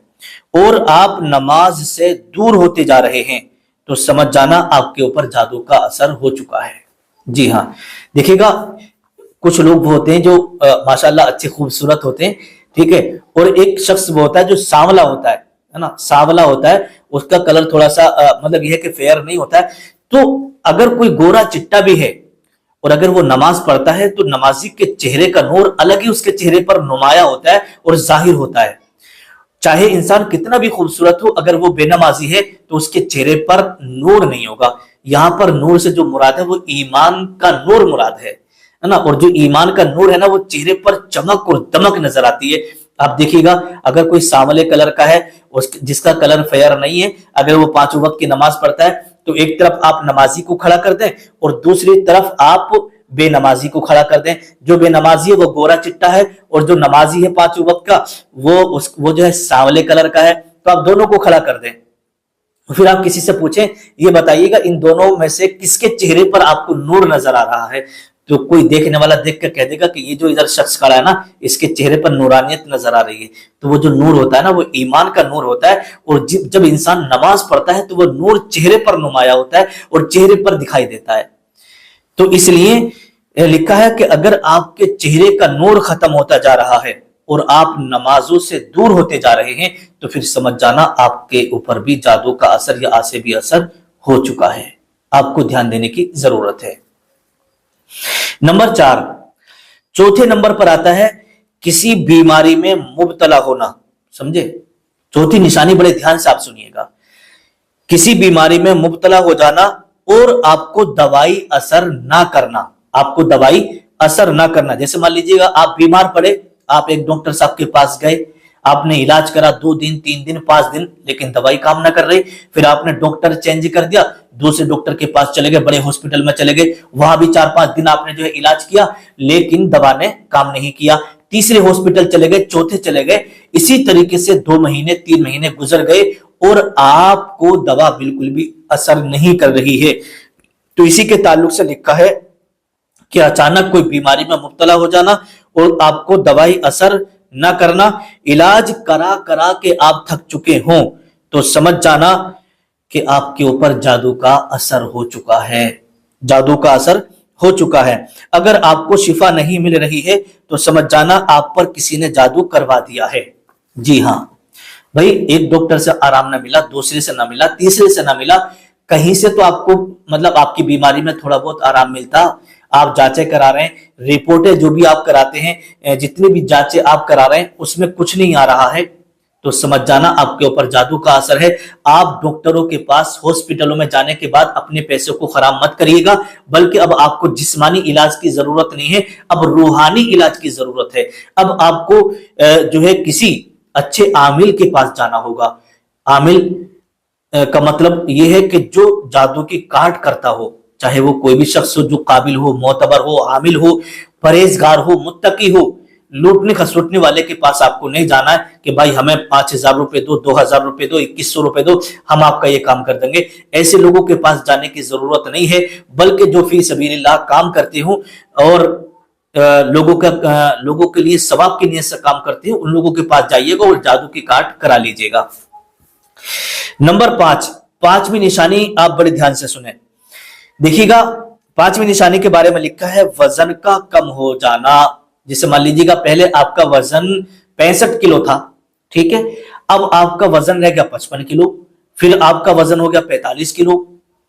और आप नमाज से दूर होते जा रहे हैं, तो समझ जाना आपके ऊपर जादू का असर हो चुका है। जी हाँ, देखिएगा कुछ लोग वो होते हैं जो माशाल्लाह अच्छे खूबसूरत होते हैं, ठीक है, और एक शख्स वो होता है जो सांवला होता है ना, सांवला होता है, उसका कलर थोड़ा सा मतलब यह है कि फेयर नहीं होता है। तो अगर कोई गोरा चिट्टा भी है और अगर वो नमाज पढ़ता है तो नमाजी के चेहरे का नूर अलग ही उसके चेहरे पर नुमाया होता है और जाहिर होता है। चाहे इंसान कितना भी खूबसूरत हो, अगर वो बेनमाजी है तो उसके चेहरे पर नूर नहीं होगा। यहां पर नूर से जो मुराद है वो ईमान का नूर मुराद है ना। और जो ईमान का नूर है ना, वो चेहरे पर चमक और दमक नजर आती है। आप देखिएगा अगर कोई सांवले कलर का है, जिसका कलर फेयर नहीं है, अगर वो पांचों वक्त की नमाज पढ़ता है तो एक तरफ आप नमाजी को खड़ा कर दें और दूसरी तरफ आप बेनमाजी को खड़ा कर दें। जो बेनमाजी है वो गोरा चिट्टा है और जो नमाजी है पांचों वक्त का वो जो है सांवले कलर का है, तो आप दोनों को खड़ा कर दें। फिर आप किसी से पूछें, ये बताइएगा इन दोनों में से किसके चेहरे पर आपको नूर नजर आ रहा है, तो कोई देखने वाला देख कर कह देगा कि ये जो इधर शख्स खड़ा है ना, इसके चेहरे पर नूरानियत नजर आ रही है। तो वो जो नूर होता है ना, वो ईमान का नूर होता है। और जब इंसान नमाज पढ़ता है तो वो नूर चेहरे पर नुमाया होता है और चेहरे पर दिखाई देता है। तो इसलिए लिखा है कि अगर आपके चेहरे का नूर खत्म होता जा रहा है और आप नमाजों से दूर होते जा रहे हैं, तो फिर समझ जाना आपके ऊपर भी जादू का असर या आसे भी असर हो चुका है। आपको ध्यान देने की जरूरत है। नंबर 4, चौथे नंबर पर आता है किसी बीमारी में मुब्तला होना। समझे? चौथी निशानी बड़े ध्यान से आप सुनिएगा, किसी बीमारी में मुब्तला हो जाना और आपको दवाई असर ना करना। आपको दवाई असर ना करना, जैसे मान लीजिएगा आप बीमार पड़े, आप एक डॉक्टर साहब के पास गए, आपने इलाज करा 2 दिन 3 दिन 5 दिन, लेकिन दवाई काम ना कर रही। फिर आपने डॉक्टर चेंज कर दिया, दूसरे डॉक्टर के पास चले गए, बड़े हॉस्पिटल में चले गए, वहां भी 4-5 दिन आपने जो है इलाज किया, लेकिन दवा ने काम नहीं किया। तीसरे हॉस्पिटल चले गए, चौथे चले गए, इसी तरीके से 2 महीने 3 महीने गुजर गए और आपको दवा बिल्कुल भी असर नहीं कर रही है। तो इसी के ताल्लुक से लिखा है कि अचानक कोई बीमारी में मुब्तला हो जाना और आपको दवाई असर न करना, इलाज करा करा के आप थक चुके हों, तो समझ जाना कि आपके ऊपर जादू का असर हो चुका है। जादू का असर हो चुका है। अगर आपको शिफा नहीं मिल रही है तो समझ जाना आप पर किसी ने जादू करवा दिया है। जी हाँ भाई, एक डॉक्टर से आराम ना मिला, दूसरे से ना मिला, तीसरे से ना मिला, कहीं से तो आपको मतलब आपकी बीमारी में थोड़ा बहुत आराम मिलता। आप जांचें करा रहे हैं, रिपोर्टें जो भी आप कराते हैं, जितनी भी जांचें आप करा रहे हैं उसमें कुछ नहीं आ रहा है, तो समझ जाना आपके ऊपर जादू का असर है। आप डॉक्टरों के पास हॉस्पिटलों में जाने के बाद अपने पैसों को खराब मत करिएगा, बल्कि अब आपको जिस्मानी इलाज की जरूरत नहीं है, अब रूहानी इलाज की जरूरत है। अब आपको जो है किसी अच्छे आमिल के पास जाना होगा। आमिल का मतलब यह है कि जो जादू की काट करता हो, चाहे वो कोई भी शख्स हो जो काबिल हो, मोतबर हो, आमिल हो, परहेजगार हो, मुत्तकी हो। लूटने खसुटने वाले के पास आपको नहीं जाना है कि भाई हमें 5,000 रुपए दो, 2,000 रुपए दो, 2,100 रुपए दो, हम आपका ये काम कर देंगे। ऐसे लोगों के पास जाने की जरूरत नहीं है, बल्कि जो फी सबीलिल्लाह काम करते हो और लोगों के लिए सवाब की नीयत से काम करते हो, उन लोगों के पास जाइएगा और जादू की काट करा लीजिएगा। नंबर 5, पांचवी निशानी आप बड़े ध्यान से सुने। देखिएगा, पांचवी निशानी के बारे में लिखा है वजन का कम हो जाना। जैसे मान लीजिएगा पहले आपका वजन 65 किलो था, ठीक है, अब आपका वजन रह गया 55 किलो, फिर आपका वजन हो गया 45 किलो,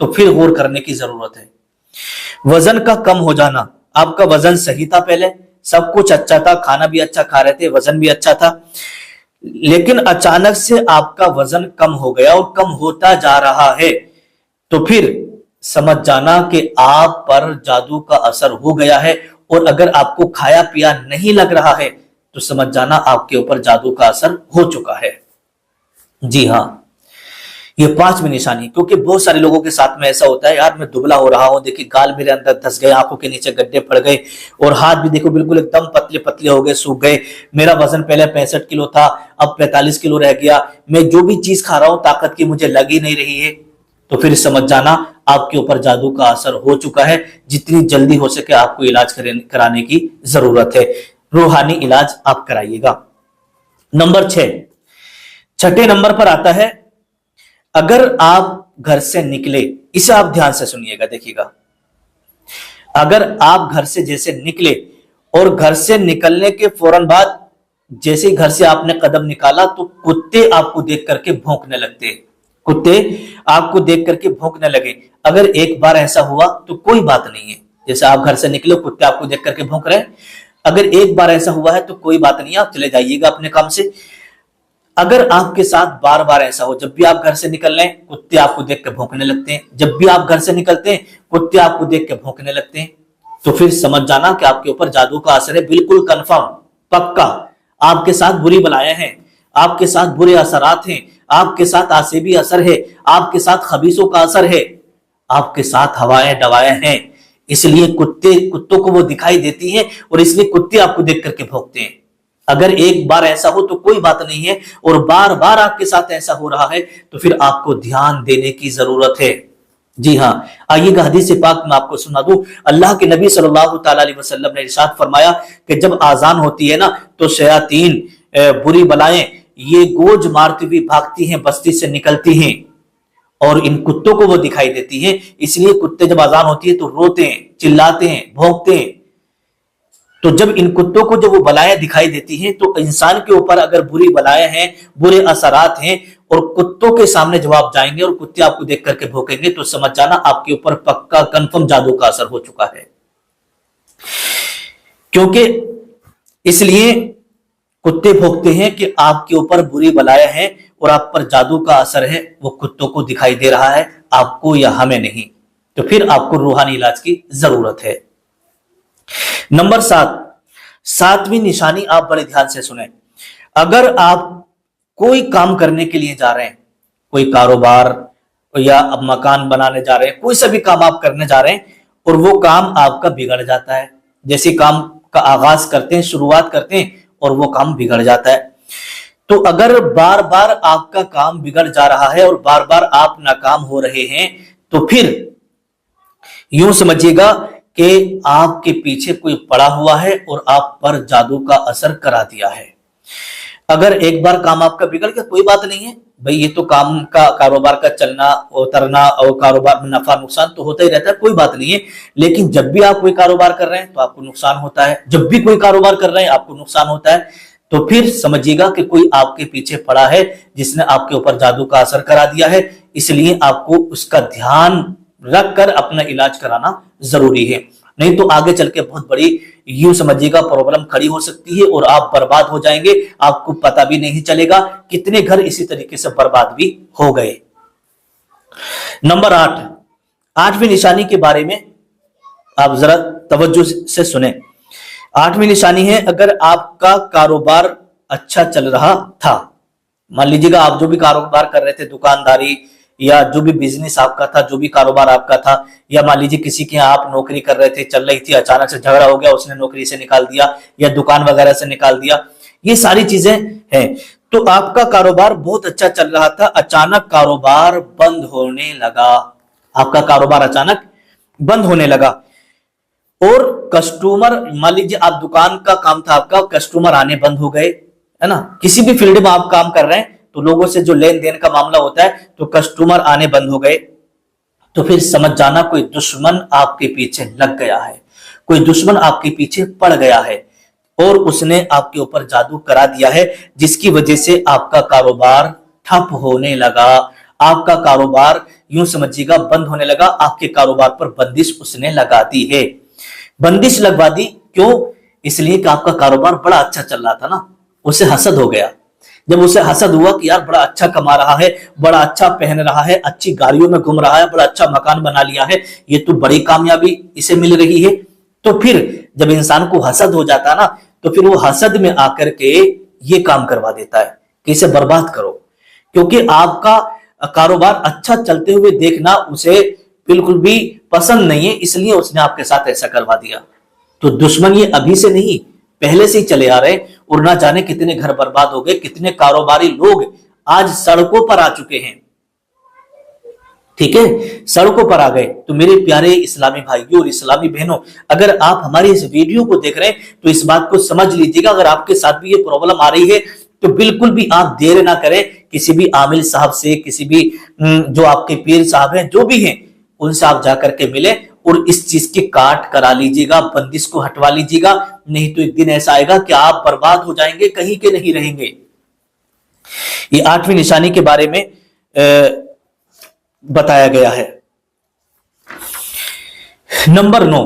तो फिर गौर करने की जरूरत है। वजन का कम हो जाना, आपका वजन सही था पहले, सब कुछ अच्छा था, खाना भी अच्छा खा रहे थे, वजन भी अच्छा था, लेकिन अचानक से आपका वजन कम हो गया और कम होता जा रहा है, तो फिर समझ जाना कि आप पर जादू का असर हो गया है। और अगर आपको खाया पिया नहीं लग रहा है तो समझ जाना आपके ऊपर जादू का असर हो चुका है। जी हाँ, ये 5वीं निशानी, क्योंकि बहुत सारे लोगों के साथ में ऐसा होता है, यार मैं दुबला हो रहा हूं, देखिए गाल मेरे अंदर धस गए, आंखों के नीचे गड्ढे पड़ गए, और हाथ भी देखो बिल्कुल एकदम पतले पतले हो गए, सूख गए, मेरा वजन पहले 65 किलो था, अब 45 किलो रह गया, मैं जो भी चीज खा रहा हूं ताकत की मुझे लग ही नहीं रही है, तो फिर समझ जाना आपके ऊपर जादू का असर हो चुका है। जितनी जल्दी हो सके आपको इलाज कराने की जरूरत है, रूहानी इलाज आप कराइएगा। नंबर 6, छठे नंबर पर आता है, अगर आप घर से निकले, इसे आप ध्यान से सुनिएगा, देखिएगा, अगर आप घर से जैसे निकले और घर से निकलने के फौरन बाद जैसे ही घर से आपने कदम निकाला तो कुत्ते आपको देख करके भौंकने लगते हैं, कुत्ते आपको देख करके भौंकने लगे। अगर एक बार ऐसा हुआ तो कोई बात नहीं है, जैसे आप घर से निकले कुत्ते आपको देख करके भौंक रहे हैं, अगर एक बार ऐसा हुआ है तो कोई बात नहीं है, आप चले जाइएगा अपने काम से। अगर आपके साथ बार बार ऐसा हो, जब भी आप घर से निकल रहे हैं कुत्ते आपको देख के भौंकने लगते हैं, जब भी आप घर से निकलते हैं कुत्ते आपको देख के भौंकने लगते हैं, तो फिर समझ जाना कि आपके ऊपर जादू का असर है, बिल्कुल कंफर्म, पक्का। आपके साथ बुरी बलाएं हैं, आपके साथ बुरे असरात हैं, आपके साथ आसेबी असर है, आपके साथ खबीसों का असर है, आपके साथ हवाएं दवाएं हैं, इसलिए कुत्तों को वो दिखाई देती हैं और इसलिए कुत्ते आपको देख करके भौंकते हैं। अगर एक बार ऐसा हो तो कोई बात नहीं है, और बार बार आपके साथ ऐसा हो रहा है तो फिर आपको ध्यान देने की जरूरत है। जी हाँ, आइएगा हदीस पाक में आपको सुना दूं, अल्लाह के नबी सल्लल्लाहु अलैहि वसल्लम ने इरशाद फरमाया कि जब आजान होती है ना तो शयातीन, बुरी बलाएं, ये गोज मारती हुई भागती हैं, बस्ती से निकलती हैं और इन कुत्तों को वो दिखाई देती हैं। इसलिए कुत्ते जब आजान होती है तो रोते हैं, चिल्लाते हैं, भौंकते हैं। तो जब इन कुत्तों को जब वो बलाएं दिखाई देती हैं तो इंसान के ऊपर अगर बुरी बलाएं हैं, बुरे असरात हैं, और कुत्तों के सामने जब आप जाएंगे और कुत्ते आपको देख करके भौंकेंगे तो समझ जाना आपके ऊपर पक्का कंफर्म जादू का असर हो चुका है। क्योंकि इसलिए कुत्ते भौंकते हैं कि आपके ऊपर बुरी बलाएं हैं और आप पर जादू का असर है, वो कुत्तों को दिखाई दे रहा है, आपको या हमें नहीं, तो फिर आपको रूहानी इलाज की जरूरत है। नंबर 7, 7वीं निशानी आप बड़े ध्यान से सुने, अगर आप कोई काम करने के लिए जा रहे हैं, कोई कारोबार या अब मकान बनाने जा रहे हैं, कोई सा भी काम आप करने जा रहे हैं और वो काम आपका बिगड़ जाता है, जैसे काम का आगाज करते हैं, शुरुआत करते हैं और वो काम बिगड़ जाता है, तो अगर बार बार आपका काम बिगड़ जा रहा है और बार बार आप नाकाम हो रहे हैं तो फिर यूं समझिएगा कि आपके पीछे कोई पड़ा हुआ है और आप पर जादू का असर करा दिया है। अगर एक बार काम आपका बिगड़ गया कोई बात नहीं है भाई, ये तो काम का कारोबार का चलना उतरना और कारोबार में नफा नुकसान तो होता ही रहता है, कोई बात नहीं है। लेकिन जब भी आप कोई कारोबार कर रहे हैं तो आपको नुकसान होता है, जब भी कोई कारोबार कर रहे हैं आपको नुकसान होता है, तो फिर समझिएगा कि कोई आपके पीछे पड़ा है जिसने आपके ऊपर जादू का असर करा दिया है। इसलिए आपको उसका ध्यान रखकर अपना इलाज कराना जरूरी है, नहीं तो आगे चल के बहुत बड़ी यूं समझिएगा प्रॉब्लम खड़ी हो सकती है और आप बर्बाद हो जाएंगे, आपको पता भी नहीं चलेगा। कितने घर इसी तरीके से बर्बाद भी हो गए। नंबर 8, 8वीं निशानी के बारे में आप जरा तवज्जो से सुने। 8वीं निशानी है, अगर आपका कारोबार अच्छा चल रहा था, मान लीजिएगा आप जो भी कारोबार कर रहे थे, दुकानदारी या जो भी बिजनेस आपका था, जो भी कारोबार आपका था, या मान लीजिए किसी के यहाँ आप नौकरी कर रहे थे, चल रही थी, अचानक से झगड़ा हो गया, उसने नौकरी से निकाल दिया या दुकान वगैरह से निकाल दिया, ये सारी चीजें हैं। तो आपका कारोबार बहुत अच्छा चल रहा था, अचानक कारोबार बंद होने लगा, आपका कारोबार अचानक बंद होने लगा और कस्टमर, मान लीजिए आप दुकान का काम था आपका, कस्टमर आने बंद हो गए, है ना, किसी भी फील्ड में आप काम कर रहे हैं तो लोगों से जो लेन देन का मामला होता है तो कस्टमर आने बंद हो गए, तो फिर समझ जाना कोई दुश्मन आपके पीछे लग गया है, कोई दुश्मन आपके पीछे पड़ गया है और उसने आपके ऊपर जादू करा दिया है, जिसकी वजह से आपका कारोबार ठप होने लगा, आपका कारोबार यूं समझिएगा बंद होने लगा, आपके कारोबार पर बंदिश उसने लगा दी है। बंदिश लगवा दी क्यों इसलिए कि आपका कारोबार बड़ा अच्छा चल रहा था ना, उसे हसद हो गया। जब उसे हसद हुआ कि यार बड़ा अच्छा कमा रहा है, बड़ा अच्छा पहन रहा है, अच्छी गाड़ियों में घूम रहा है, बड़ा अच्छा मकान बना लिया है, ये तो बड़ी कामयाबी इसे मिल रही है, तो फिर जब इंसान को हसद हो जाता है ना, तो फिर वो हसद में आकर के ये काम करवा देता है कि इसे बर्बाद करो, क्योंकि आपका कारोबार अच्छा चलते हुए देखना उसे बिल्कुल भी पसंद नहीं है, इसलिए उसने आपके साथ ऐसा करवा दिया। तो दुश्मन ये अभी से नहीं, पहले से ही चले आ रहे, और ना जाने कितने घर बर्बाद हो गए, कितने कारोबारी लोग आज सड़कों पर आ चुके हैं। ठीक है, सड़कों पर आ गए। तो मेरे प्यारे इस्लामी भाइयों और इस्लामी बहनों, अगर आप हमारी इस वीडियो को देख रहे हैं तो इस बात को समझ लीजिएगा, अगर आपके साथ भी ये प्रॉब्लम आ रही है तो बिल्कुल भी आप देर ना करें, किसी भी आमिल साहब से, किसी भी जो आपके पीर साहब हैं, जो भी हैं, उनसे आप जाकर के मिले और इस चीज की काट करा लीजिएगा, बंदिश को हटवा लीजिएगा, नहीं तो एक दिन ऐसा आएगा कि आप बर्बाद हो जाएंगे, कहीं के नहीं रहेंगे। ये 8वीं निशानी के बारे में बताया गया है। नंबर 9,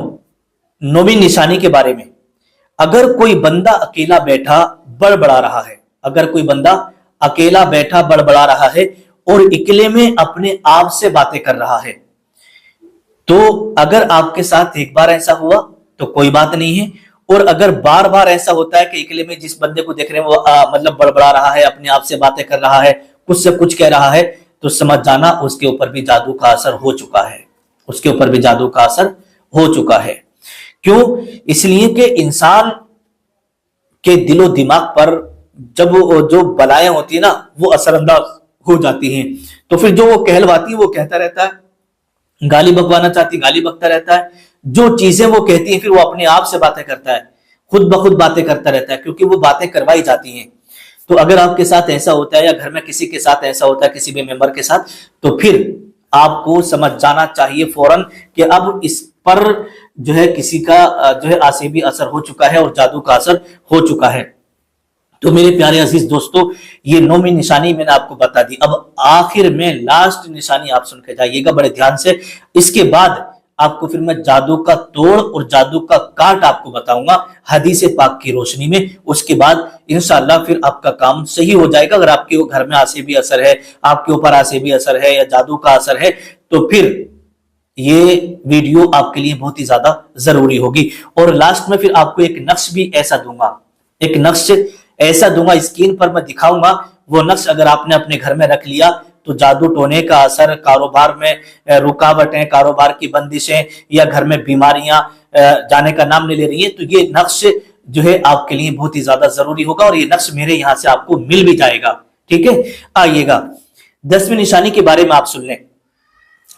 9वीं निशानी के बारे में, अगर कोई बंदा अकेला बैठा बड़बड़ा रहा है, अगर कोई बंदा अकेला बैठा बड़बड़ा रहा है और अकेले में अपने आप से बातें कर रहा है, तो अगर आपके साथ एक बार ऐसा हुआ तो कोई बात नहीं है, और अगर बार बार ऐसा होता है कि अकेले में जिस बंदे को देख रहे हैं वो मतलब बड़बड़ा रहा है, अपने आप से बातें कर रहा है, कुछ से कुछ कह रहा है, तो समझ जाना उसके ऊपर भी जादू का असर हो चुका है, उसके ऊपर भी जादू का असर हो चुका है। क्यों? इसलिए कि इंसान के दिलो दिमाग पर जब जो बलाएं होती है ना, वो असरअंदाज हो जाती हैं, तो फिर जो वो कहलवाती है वो कहता रहता है, गाली बकवाना चाहती गाली बकता रहता है, जो चीजें वो कहती है फिर वो अपने आप से बातें करता है, खुद ब खुद बातें करता रहता है, क्योंकि वो बातें करवाई जाती हैं। तो अगर आपके साथ ऐसा होता है या घर में किसी के साथ ऐसा होता है, किसी भी मेंबर के साथ, तो फिर आपको समझ जाना चाहिए फौरन कि अब इस पर जो है किसी का जो है आसिबी असर हो चुका है और जादू का असर हो चुका है। तो मेरे प्यारे अजीज दोस्तों, ये 9वीं निशानी मैंने आपको बता दी। अब आखिर में लास्ट निशानी आप सुन के जाइएगा बड़े ध्यान से, इसके बाद आपको फिर मैं जादू का तोड़ और जादू का काट आपको बताऊंगा हदीस पाक की रोशनी में। उसके बाद इंशाअल्लाह फिर आपका काम सही हो जाएगा। अगर आपके घर में आसिबी असर है, आपके ऊपर आसिबी असर है या जादू का असर है, तो फिर ये वीडियो आपके लिए बहुत ही ज्यादा जरूरी होगी। और लास्ट में फिर आपको एक नक्श भी ऐसा दूंगा, एक नक्श ऐसा दूंगा, स्क्रीन पर मैं दिखाऊंगा। वो नक्श अगर आपने अपने घर में रख लिया तो जादू टोने का असर, कारोबार में रुकावटें, कारोबार की बंदिशें या घर में बीमारियां जाने का नाम नहीं ले रही है, तो ये नक्श जो है आपके लिए बहुत ही ज्यादा जरूरी होगा और ये नक्श मेरे यहां से आपको मिल भी जाएगा। ठीक है, आइएगा 10वीं निशानी के बारे में आप सुन लें।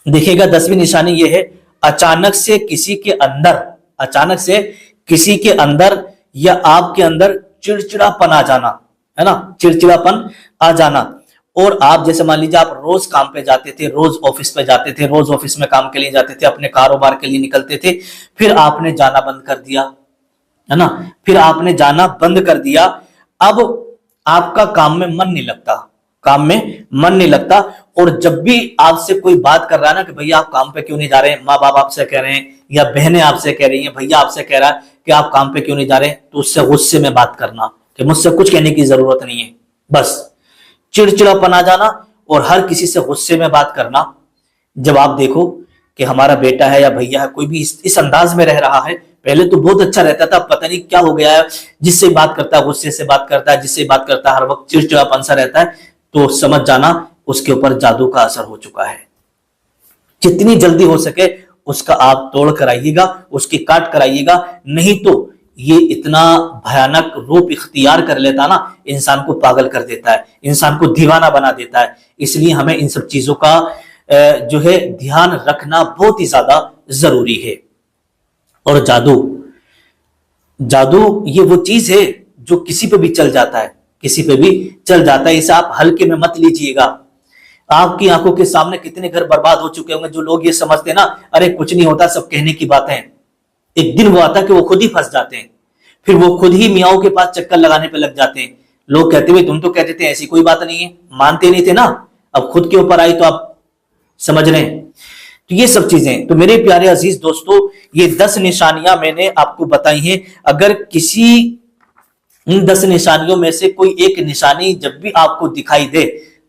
देखिएगा 10वीं निशानी ये है, अचानक से किसी के अंदर, अचानक से किसी के अंदर या आपके अंदर चिड़चिड़ापन आ जाना, है ना, चिड़चिड़ापन आ जाना। और आप जैसे मान लीजिए आप रोज काम पे जाते थे, रोज ऑफिस पे जाते थे, रोज ऑफिस में काम के लिए जाते थे, अपने कारोबार के लिए निकलते थे, फिर आपने जाना बंद कर दिया, है ना, फिर आपने जाना बंद कर दिया। अब आपका काम में मन नहीं लगता, काम में मन नहीं लगता। और जब भी आपसे कोई बात कर रहा है ना कि भैया आप काम पे क्यों नहीं जा रहे हैं, माँ बाप आपसे कह रहे हैं या बहनें आपसे कह रही हैं, भैया आपसे कह रहा है कि आप काम पे क्यों नहीं जा रहे, तो उससे गुस्से में बात करना कि मुझसे कुछ कहने की जरूरत नहीं है, बस चिड़चिड़ापन आ जाना और हर किसी से गुस्से में बात करना। जब आप देखो कि हमारा बेटा है या भैया है, कोई भी इस अंदाज में रह रहा है, पहले तो बहुत अच्छा रहता था, पता नहीं क्या हो गया है, जिससे बात करता है गुस्से से बात करता है, जिससे बात करता है हर वक्त चिड़चिड़ापन सा रहता है, तो समझ जाना उसके ऊपर जादू का असर हो चुका है। जितनी जल्दी हो सके उसका आप तोड़ कराइएगा, उसकी काट कराइएगा, नहीं तो ये इतना भयानक रूप इख्तियार कर लेता ना, इंसान को पागल कर देता है, इंसान को दीवाना बना देता है। इसलिए हमें इन सब चीजों का जो है ध्यान रखना बहुत ही ज्यादा जरूरी है। और जादू, जादू ये वो चीज है जो किसी पे भी चल जाता है, किसी पे भी चल जाता है, इसे आप हल्के में मत लीजिएगा। आपकी आंखों के सामने कितने घर बर्बाद हो चुके होंगे, जो लोग ये समझते ना अरे कुछ नहीं होता, सब कहने की बातें हैं, एक दिन वो आता कि वो खुद ही फंस जाते हैं, फिर वो खुद ही मियाओं के पास चक्कर लगाने पे लग जाते हैं। लोग कहते हुए तुम तो कहते थे ऐसी कोई बात नहीं है, मानते नहीं थे ना, अब खुद के ऊपर आई तो आप समझ रहे हैं। تو یہ سب چیزیں، تو میرے پیارے عزیز دوستو، یہ 10 نشانیاں میں نے آپ کو بتائی ہیں. اگر کسی ان 10 نشانیوں میں سے کوئی ایک نشانی جب بھی آپ کو دکھائی دے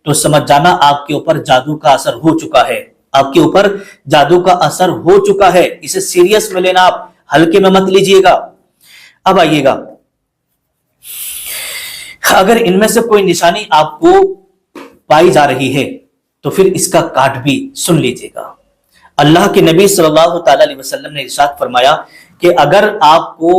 تو سمجھ جانا آپ کے اوپر جادو کا اثر ہو چکا ہے. آپ کے اوپر جادو کا اثر ہو چکا ہے. اسے سیریس میں لینا، آپ ہلکے میں مت لیجئے گا. اب آئیے گا، اگر ان میں سے کوئی نشانی آپ کو پائی جا رہی ہے تو پھر اس کا کاٹ بھی سن لیجئے گا. اللہ کے نبی صلی اللہ تعالی علیہ وسلم نے ارشاد فرمایا کہ اگر آپ کو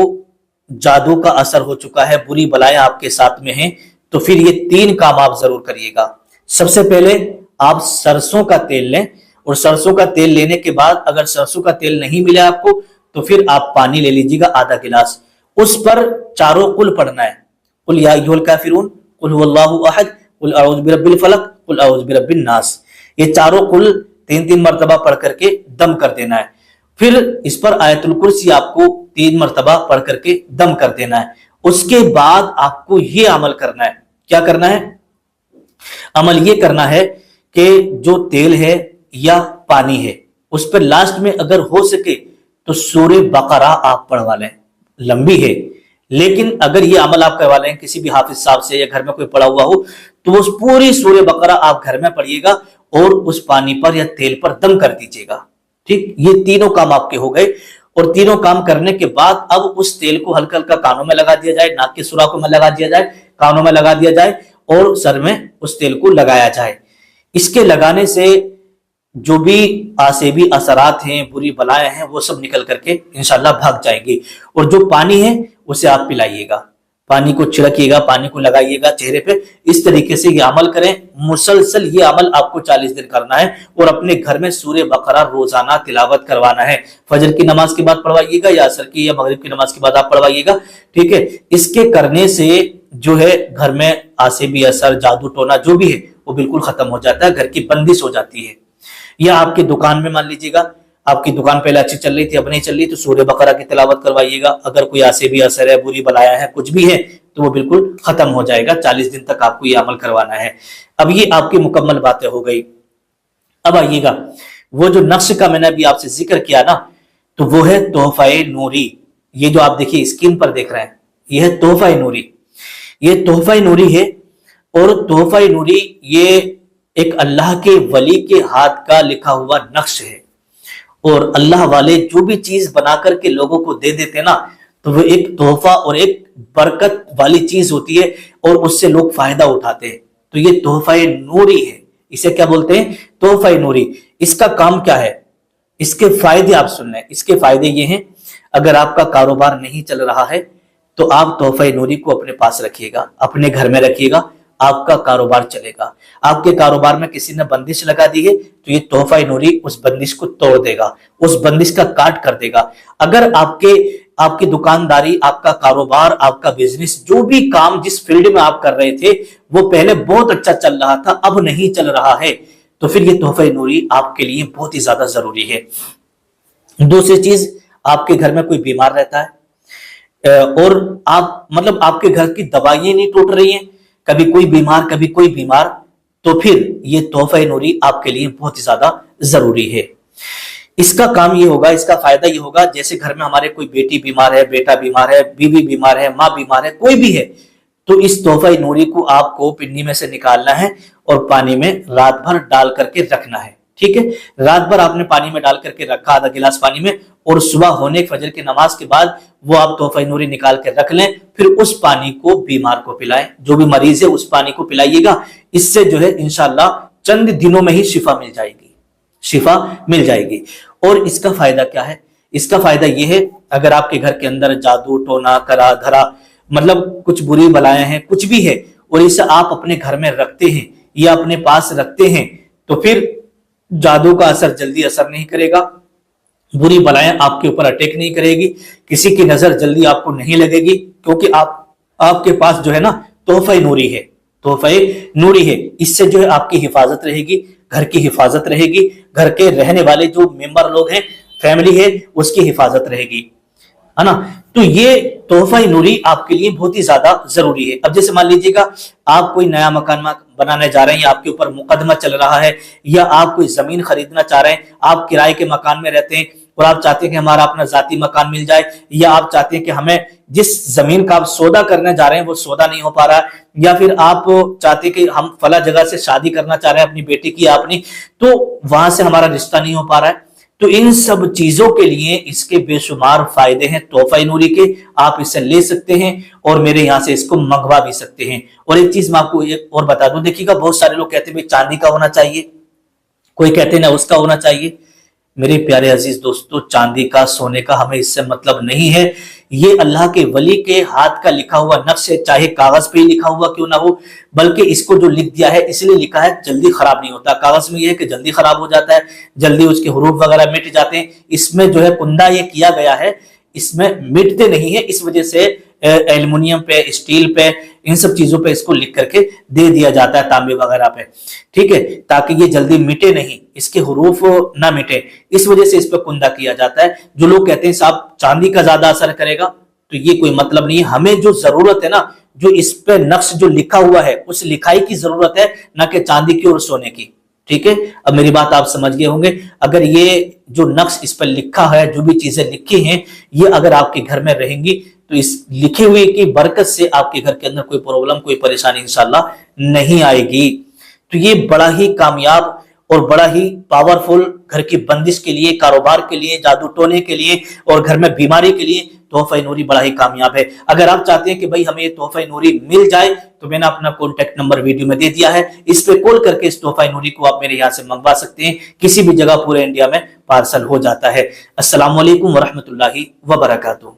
جادو کا اثر ہو چکا ہے، بری بلائیں آپ کے ساتھ میں ہیں، تو پھر یہ 3 کام آپ ضرور کریے گا. سب سے پہلے آپ سرسوں کا تیل لیں، اور سرسوں کا تیل لینے کے بعد اگر سرسوں کا تیل نہیں ملے آپ کو تو پھر آپ پانی لے لیجیے گا آدھا گلاس. اس پر چاروں قل پڑھنا ہے. قل یا ایھا الکافرون، قل هو اللہ احد، قل اعوذ برب الفلق، قل اعوذ برب الناس. یہ چاروں قل 3 مرتبہ پڑھ کر کے دم کر دینا ہے. پھر اس پر آیت الکرسی آپ کو 3 مرتبہ پڑھ کر کے دم کر دینا ہے. اس کے بعد آپ کو یہ عمل کرنا ہے. کیا کرنا ہے؟ عمل یہ کرنا ہے کہ جو تیل ہے یا پانی ہے اس پر لاسٹ میں اگر ہو سکے تو سورہ بقرہ آپ پڑھوا لیں. لمبی ہے لیکن اگر یہ عمل آپ کروا لیں کسی بھی حافظ صاحب سے یا گھر میں کوئی پڑھا ہوا ہو تو وہ پوری سورہ بقرہ آپ گھر میں پڑھیے گا اور اس پانی پر یا تیل پر دم کر دیجیے گا. ٹھیک، یہ تینوں کام آپ کے ہو گئے. اور تینوں کام کرنے کے بعد اب اس تیل کو ہلکا ہلکا کانوں میں لگا دیا جائے، ناک کے سوراخوں میں لگا دیا جائے، کانوں میں لگا دیا جائے اور سر میں اس تیل کو لگایا جائے. اس کے لگانے سے جو بھی آسیبی اثرات ہیں، بری بلائیں ہیں، وہ سب نکل کر کے انشاءاللہ بھاگ جائیں گی. اور جو پانی ہے اسے آپ پلائیے گا، پانی کو چھڑکیے گا، پانی کو لگائیے گا چہرے پہ. اس طریقے سے یہ عمل کریں. مسلسل یہ عمل آپ کو 40 دن کرنا ہے اور اپنے گھر میں سورہ بقرہ روزانہ تلاوت کروانا ہے. فجر کی نماز کے بعد پڑھوائیے گا یا عصر کی یا مغرب کی نماز کے بعد آپ پڑھوائیے گا. ٹھیک ہے، اس کے کرنے سے جو ہے گھر میں آسیبی اثر، جادو ٹونا جو بھی ہے وہ بالکل ختم ہو جاتا ہے، گھر کی بندش ہو جاتی ہے. یا آپ کی دکان میں مان لیجیے گا، آپ کی دکان پہلے اچھی چل رہی تھی اب نہیں چل رہی تو سورہ بقرہ کی تلاوت کروائیے گا. اگر کوئی آسیبی اثر ہے، بری بلایا ہے، کچھ بھی ہے تو وہ بالکل ختم ہو جائے گا. 40 دن تک آپ کو یہ عمل کروانا ہے. اب یہ آپ کی مکمل باتیں ہو گئی. اب آئیے گا، وہ جو نقش کا میں نے ابھی آپ سے ذکر کیا نا، تو وہ ہے تحفہ نوری. یہ جو آپ دیکھیے اسکرین پر دیکھ رہے ہیں یہ ہے تحفہ نوری. یہ تحفہ نوری ہے اور تحفہ نوری یہ ایک اللہ کے ولی کے ہاتھ کا لکھا ہوا نقش ہے. اور اللہ والے جو بھی چیز بنا کر کے لوگوں کو دے دیتے نا تو وہ ایک تحفہ اور ایک برکت والی چیز ہوتی ہے اور اس سے لوگ فائدہ اٹھاتے ہیں. تو یہ تحفہ نوری ہے. اسے کیا بولتے ہیں؟ تحفہ نوری. اس کا کام کیا ہے؟ اس کے فائدے آپ سن لیں. اس کے فائدے یہ ہیں، اگر آپ کا کاروبار نہیں چل رہا ہے تو آپ تحفہ نوری کو اپنے پاس رکھیے گا، اپنے گھر میں رکھیے گا، آپ کا کاروبار چلے گا. آپ کے کاروبار میں کسی نے بندش لگا دی ہے تو یہ تحفہ نوری اس بندش کو توڑ دے گا، اس بندش کا کاٹ کر دے گا. اگر آپ کی دکانداری، آپ کا کاروبار، آپ کا بزنس، جو بھی کام جس فیلڈ میں آپ کر رہے تھے وہ پہلے بہت اچھا چل رہا تھا اب نہیں چل رہا ہے تو پھر یہ تحفہ نوری آپ کے لیے بہت ہی زیادہ ضروری ہے. دوسری چیز، آپ کے گھر میں کوئی بیمار رہتا ہے اور آپ کے گھر کی دوائیں نہیں ٹوٹ رہی ہیں، کبھی کوئی بیمار کبھی کوئی بیمار، تو پھر یہ تحفہ نوری آپ کے لیے بہت ہی زیادہ ضروری ہے. اس کا کام یہ ہوگا، اس کا فائدہ یہ ہوگا، جیسے گھر میں ہمارے کوئی بیٹی بیمار ہے، بیٹا بیمار ہے، بیوی بیمار ہے، ماں بیمار ہے، کوئی بھی ہے تو اس تحفہ نوری کو آپ کو پنی میں سے نکالنا ہے اور پانی میں رات بھر ڈال کر کے رکھنا ہے. ٹھیک ہے، رات بھر آپ نے پانی میں ڈال کر کے رکھا آدھا گلاس پانی میں، اور صبح ہونے فجر کی نماز کے بعد وہ آپ تحفہ نوری نکال کے رکھ لیں. پھر اس پانی کو بیمار کو پلائیں، جو بھی مریض ہے اس پانی کو پلائیے گا. اس سے جو ہے انشاءاللہ چند دنوں میں ہی شفا مل جائے گی، شفا مل جائے گی. اور اس کا فائدہ کیا ہے؟ اس کا فائدہ یہ ہے، اگر آپ کے گھر کے اندر جادو ٹونا کرا دھرا کچھ بری بلائیں ہیں، کچھ بھی ہے، اور اسے آپ اپنے گھر میں رکھتے ہیں یا اپنے پاس رکھتے ہیں تو پھر جادو کا اثر جلدی اثر نہیں کرے گا، بری بلائیں آپ کے اوپر اٹیک نہیں کرے گی، کسی کی نظر جلدی آپ کو نہیں لگے گی، کیونکہ آپ کے پاس جو ہے نا تحفہ نوری ہے، تحفہ نوری ہے. اس سے جو ہے آپ کی حفاظت رہے گی، گھر کی حفاظت رہے گی، گھر کے رہنے والے جو ممبر لوگ ہیں، فیملی ہے، اس کی حفاظت رہے گی. है ना। तो ये तोहफा नूरी आपके लिए बहुत ही ज्यादा जरूरी है। अब जैसे मान लीजिएगा आप कोई नया मकान बनाने जा रहे हैं, या आपके ऊपर मुकदमा चल रहा है, या आप कोई जमीन खरीदना चाह रहे हैं, आप किराए के मकान में रहते हैं और आप चाहते हैं कि हमारा अपना जाती मकान मिल जाए, या आप चाहते हैं कि हमें जिस जमीन का आप सौदा करने जा रहे हैं वो सौदा नहीं हो पा रहा है, या फिर आप चाहते हैं कि हम फला जगह से शादी करना चाह रहे हैं अपनी बेटी की अपनी, तो वहां से हमारा रिश्ता नहीं हो पा रहा है, तो इन सब चीजों के लिए इसके बेशुमार फायदे हैं तोहफा नूरी के। आप इसे ले सकते हैं और मेरे यहां से इसको मंगवा भी सकते हैं। और एक चीज मैं आपको एक और बता दूं, देखिएगा बहुत सारे लोग कहते हैं भाई चांदी का होना चाहिए, कोई कहते हैं ना उसका होना चाहिए। मेरे प्यारे अजीज दोस्तों, चांदी का सोने का हमें इससे मतलब नहीं है। ये अल्लाह के वली के हाथ का लिखा हुआ नक्श है, चाहे कागज पे ही लिखा हुआ क्यों ना हो, बल्कि इसको जो लिख दिया है इसलिए लिखा है जल्दी खराब नहीं होता। कागज में ये है कि जल्दी खराब हो जाता है, जल्दी उसके हुरूफ वगैरह मिट जाते हैं। इसमें जो है कुंदा ये किया गया है, इसमें मिटते नहीं है, इस वजह से एल्युमिनियम पे, स्टील पे, इन सब चीजों पे इसको लिख करके दे दिया जाता है, तांबे वगैरह पे, ठीक है, ताकि ये जल्दी मिटे नहीं, इसके हुरूफ ना मिटे, इस वजह से इस पे कुंदा किया जाता है। जो लोग कहते हैं साहब चांदी का ज्यादा असर करेगा, तो ये कोई मतलब नहीं है। हमें जो जरूरत है ना, जो इस पे नक्श जो लिखा हुआ है उस लिखाई की जरूरत है, ना कि चांदी की और सोने की, ठीक है। अब मेरी बात आप समझ गए होंगे। अगर ये जो नक्श इस पर लिखा है, जो भी चीजें लिखी हैं, ये अगर आपके घर में रहेंगी तो इस लिखे हुए की बरकत से आपके घर के अंदर कोई प्रॉब्लम, कोई परेशानी इंशाल्लाह नहीं आएगी। तो ये बड़ा ही कामयाब और बड़ा ही पावरफुल घर की बंदिश के लिए, कारोबार के लिए, जादू टोने के लिए और घर में बीमारी के लिए तोहफा नूरी बड़ा ही कामयाब है। अगर आप चाहते हैं कि भाई हमें ये तोहफा नूरी मिल जाए, तो मैंने अपना कॉन्टैक्ट नंबर वीडियो में दे दिया है, इस पे कॉल करके इस तोहफा नूरी को आप मेरे यहाँ से मंगवा सकते हैं। किसी भी जगह पूरे इंडिया में पार्सल हो जाता है। अस्सलाम वालेकुम वरहमतुल्लाहि वबरकातुहू।